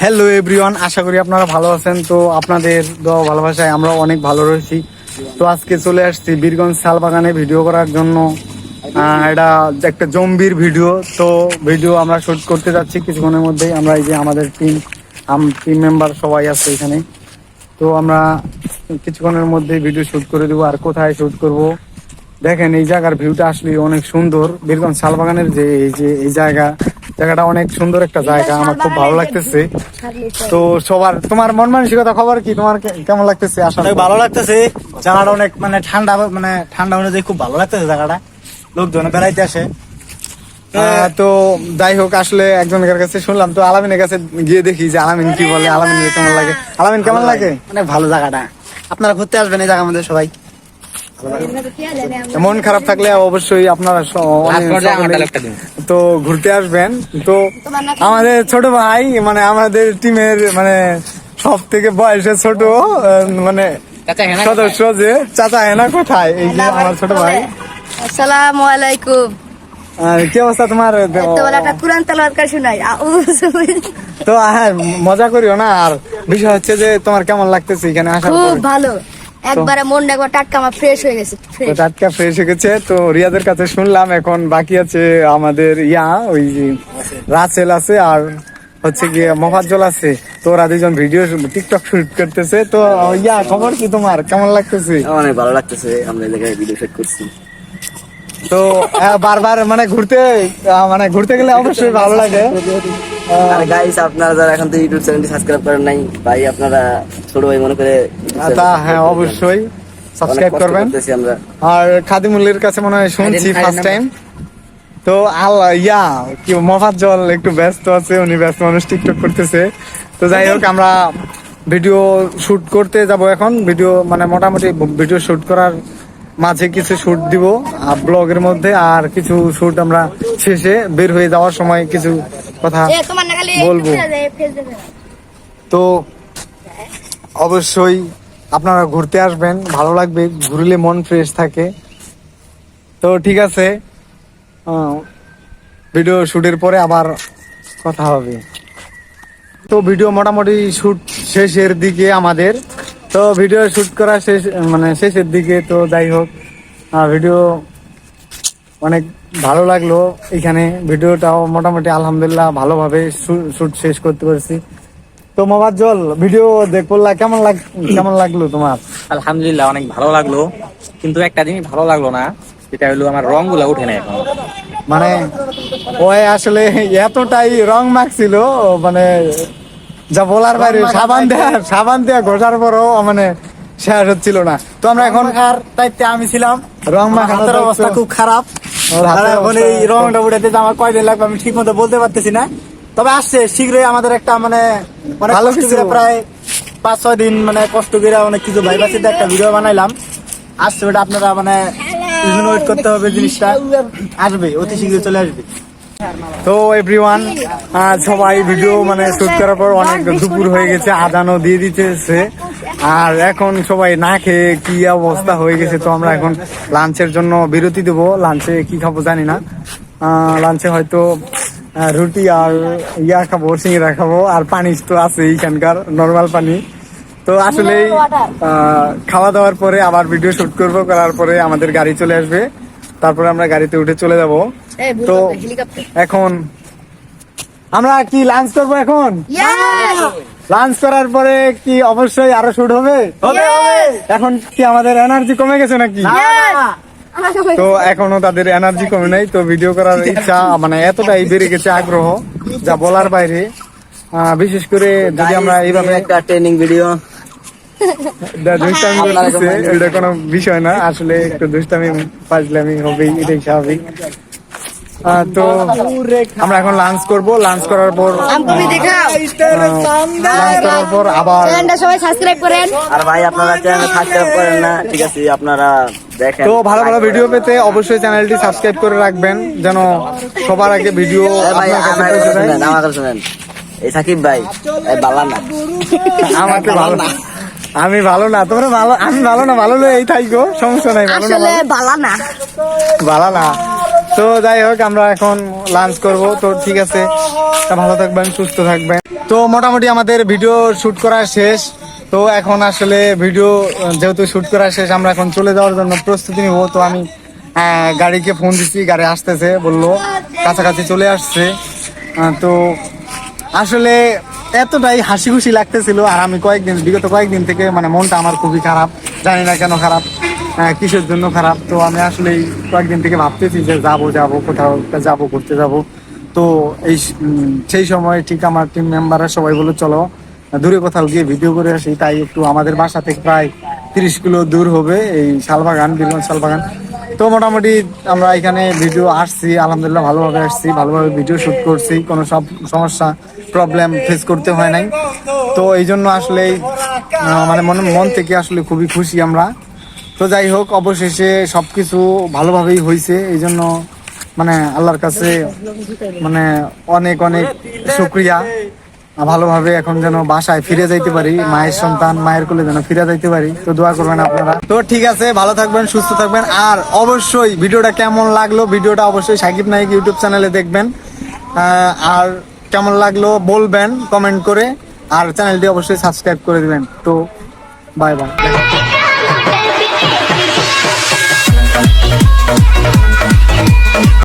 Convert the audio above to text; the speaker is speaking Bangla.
হ্যালো এভরিওয়ান, আশা করি আপনারা ভালো আছেন। তো আপনাদের দোয়া ভালোবাসায় আমরা অনেক ভালো রয়েছি। তো আজকে চলে আসছি বীরগঞ্জ শালবাগানে ভিডিও করার জন্য। এটা একটা জম্বির ভিডিও। তো ভিডিও আমরা শুট করতে যাচ্ছি কিছুক্ষণের মধ্যেই। আমরা এই যে আমাদের টিম মেম্বার সবাই আছে এখানে। তো আমরা কিছুক্ষণের মধ্যেই ভিডিও শুট করে দেবো। আর কোথায় শুট করব দেখেন, এই জায়গার ভিউটা আসলে অনেক সুন্দর। বীরগঞ্জ শালবাগানের যে এই জায়গাটা অনেক সুন্দর একটা জায়গা, আমার খুব ভালো লাগতেছে। তো তোমার মন মানসিকতা খবর কি? তোমার কেমন লাগতেছে? আসলে ভালো লাগতেছে। জায়গাটা অনেক ঠান্ডা অনুযায়ী খুব ভালো লাগতেছে জায়গাটা। লোকজন বেড়াইতে আসে। তো যাই হোক, আসলে একজনের কাছে শুনলাম, তো আলামিনের কাছে গিয়ে দেখি যে আলামিন কি বলে, আলামিনের কেমন লাগে। আলামিন কেমন লাগে? অনেক ভালো জায়গাটা, আপনারা ঘুরতে আসবেন এই জায়গার মধ্যে সবাই। মন খারাপ থাকলে অবশ্যই আপনারা তো ঘুরতে আসবেন। তো আমাদের ছোট ভাই, মানে আমাদের টিমের মানে সব থেকে বয়সে ছোট মানে সদস্য, যে চাচা হেনা কোথায়, এই যে আমার ছোট ভাই। আসসালামু আলাইকুম। কি অবস্থা তোমার? কুরআন তেলাওয়াত করে শোনাই। তো হ্যাঁ, মজা করিও না। আর বিষয় হচ্ছে যে তোমার কেমন লাগতেছে এখানে আসার পরে? খুব ভালো, একবারে মনটা একবার টাটকা, আমার ফ্রেশ হয়ে গেছে। টাটকা ফ্রেশ হয়ে গেছে। তো রিয়াদের কাছে শুনলাম এখন বাকি আছে আমাদের ওই যে রাসেল আছে আর হচ্ছে গিয়ে মোফাজ্জল আছে। তো ওরা দুজন ভিডিও টিকটক শুট করতেছে। তো খবর কি তোমার? কেমন লাগতেছে? অনেক ভালো লাগতেছে, আমরা এই জায়গায় ভিডিও শুট করছি। তো বারবার মানে ঘুরতে গেলে অবশ্যই ভালো লাগে। আর গাইস, আপনারা যারা এখন তো ইউটিউব চ্যানেলটি সাবস্ক্রাইব করেন নাই ভাই, আপনারা ছোট ভাই মনে করে হ্যাঁ অবশ্যই সাবস্ক্রাইব করবেন। আমরা আর খাদিমুল্লির কাছে মনে হয় শুনছি ফার্স্ট টাইম। তো কি মোফাজ্জল একটু ব্যস্ত আছে, উনি ব্যস্ত মানুষ, টিকটক করতেছে। তো যাই হোক, আমরা ভিডিও শুট করতে যাব এখন। ভিডিও মানে মোটামুটি ভিডিও শুট করার মাঝে কিছু শুট দিব ব্লগের মধ্যে, আর কিছু শুট আমরা শেষে বের হয়ে যাওয়ার সময় কিছু কথা বলবো। তো অবশ্যই আপনারা ঘুরতে আসবেন, ভালো লাগবে, ঘুরলে মন ফ্রেশ থাকে। তো ঠিক আছে, ভিডিও শুটের পরে আবার কথা হবে। তো ভিডিও মোটামুটি শুট শেষের দিকে আমাদের। তো ভিডিও শুট করা শেষের দিকে। তো যাই হোক, ভিডিও অনেক ভালো লাগলো এখানে। ভিডিওটাও মোটামুটি আলহামদুলিল্লাহ ভালোভাবে শুট শেষ করতে পারছি। তো মোফাজ্জল, ভিডিও দেখলা কেমন লাগলো তোমার? আলহামদুলিল্লাহ অনেক ভালো লাগলো, কিন্তু একটা জিনিস ভালো লাগলো না, সেটা হলো আমার রং গুলা উঠে না এখন। মানে ওই আসলে এতটাই রং মাখছিল, মানে যা বলার বাইরে। সাবান দেয়া ঘষার পরও মানে শেষ হচ্ছিল না। তো আমরা এখন দায়িত্বে আমি ছিলাম। রং মাখানোর অবস্থা খুব খারাপ। এখন এই রংটা উঠাতে আমার কয়দিন লাগবে আমি ঠিক মতো বলতে পারতেছি না। তবে আসছে শীঘ্রই আমাদের একটা ভালো কিছু, প্রায় 5-6 দিন কষ্ট করে অনেক কিছু ভাইবাসিতে একটা ভিডিও বানাইলাম। আসছে ওটা, আপনারা ওয়েট করতে হবে। জিনিসটা আসবে, অতি শীঘ্রই চলে আসবে। তো এভরিওয়ান, সবাই ভিডিও শুট করার পর অনেক দুপুর হয়ে গেছে, আজানও দিয়ে দিতেছে। আর এখন সবাই না খেয়ে কি অবস্থা হয়ে গেছে। তো আমরা এখন লাঞ্চের জন্য বিরতি দেবো। লাঞ্চে কি খাবো জানি না। লাঞ্চে হয়তো রুটি আর খাবো, সিঙ্গারা খাবো, আর পানি তো আছে এইখানকার নর্মাল পানি। তো আসলে খাওয়া দাওয়ার পরে আবার ভিডিও শুট করবো, করার পরে আমাদের গাড়ি চলে আসবে, তারপরে আমরা গাড়িতে উঠে চলে যাব। তো এখন আমরা কি লাঞ্চ করবো? এখন লাঞ্চ করার পরে কি অবশ্যই আরো শুট হবে? এখন কি আমাদের এনার্জি কমে গেছে নাকি? তো এখনো তাদের এনার্জি কমে নাই। তো ভিডিও করার ইচ্ছা এতটাই বেড়ে গেছে, আগ্রহ যা বলার বাইরে। বিশেষ করে যদি আমরা এইভাবে একটা ট্রেনিং ভিডিও, দুষ্টামি করতেছে, এটা কোনো বিষয় না। আসলে একটু দুষ্টামি ফাজলামি হবেই, এটাই স্বাভাবিক। তো আমরা এখন লাঞ্চ করব। লাঞ্চ করার পর আবার সবাই সাবস্ক্রাইব করেন। আর ভাই আপনারা চ্যানেল সাবস্ক্রাইব করেন না, ঠিক আছে? আপনারা দেখেন। তো ভালো ভালো ভিডিও পেতে অবশ্যই চ্যানেলটি সাবস্ক্রাইব করে রাখবেন, যেন সবার আগে ভিডিও আপনার কাছে পৌঁছে যায়। আমাকে শুনেন, এই সাকিব ভাই ভালো না, আমাকে ভালো না, আমি ভালো না, তোমরা ভালো, আমি ভালো না, ভালো এই থাইকো, সমস্যা নাই। ভালো না, বালা না, ভালো না। তো যাই হোক আমরা এখন লাঞ্চ করব। তো ঠিক আছে, তা ভালো থাকবেন, সুস্থ থাকবেন। তো মোটামুটি আমাদের ভিডিও শুট করা শেষ। তো এখন আসলে ভিডিও যেহেতু শুট করা শেষ, আমরা এখন চলে যাওয়ার জন্য প্রস্তুতি নিব। তো আমি গাড়িকে ফোন দিচ্ছি, গাড়ি আসতেছে, বললো কাছাকাছি চলে আসছে। তো আসলে এতটাই হাসি খুশি লাগতেছিল। আর আমি বিগত কয়েকদিন থেকে মানে মনটা আমার খুবই খারাপ, জানি না কেন খারাপ, কিসের জন্য খারাপ। তো আমি আসলে কয়েকদিন থেকে ভাবতেছি যে যাবো কোথাও যাবো, ঘুরতে যাব। তো সেই সময় ঠিক আমার টিম মেম্বাররা সবাই বলে চলো দূরে কোথাও গিয়ে ভিডিও করে আসি। তাই একটু আমাদের বাসা থেকে প্রায় 30 কিলো দূর হবে এই শালবাগান, বীরগঞ্জ শালবাগান। তো মোটামুটি আমরা এখানে ভিডিও আসছি, আলহামদুলিল্লাহ ভালোভাবে আসছি, ভালোভাবে ভিডিও শুট করছি, কোনো সব সমস্যা প্রবলেম ফেস করতে হয় নাই। তো এই জন্য আসলে মানে মন থেকে আসলে খুবই খুশি আমরা। তো যাই হোক, অবশেষে সবকিছু ভালোভাবেই হয়েছে। এই জন্য মানে আল্লাহর কাছে মানে অনেক অনেক শুকরিয়া। ভালোভাবে এখন যেন বাসায় ফিরে যাইতে পারি, মায়ের সন্তান মায়ের কোলে যেন ফিরে যাইতে পারি। তো দোয়া করবেন আপনারা। তো ঠিক আছে, ভালো থাকবেন, সুস্থ থাকবেন। আর অবশ্যই ভিডিওটা কেমন লাগলো, ভিডিওটা অবশ্যই সাকিব নায়ক ইউটিউব চ্যানেলে দেখবেন। আর কেমন লাগলো বলবেন কমেন্ট করে, আর চ্যানেলটি অবশ্যই সাবস্ক্রাইব করে দিবেন। তো বাই বাই।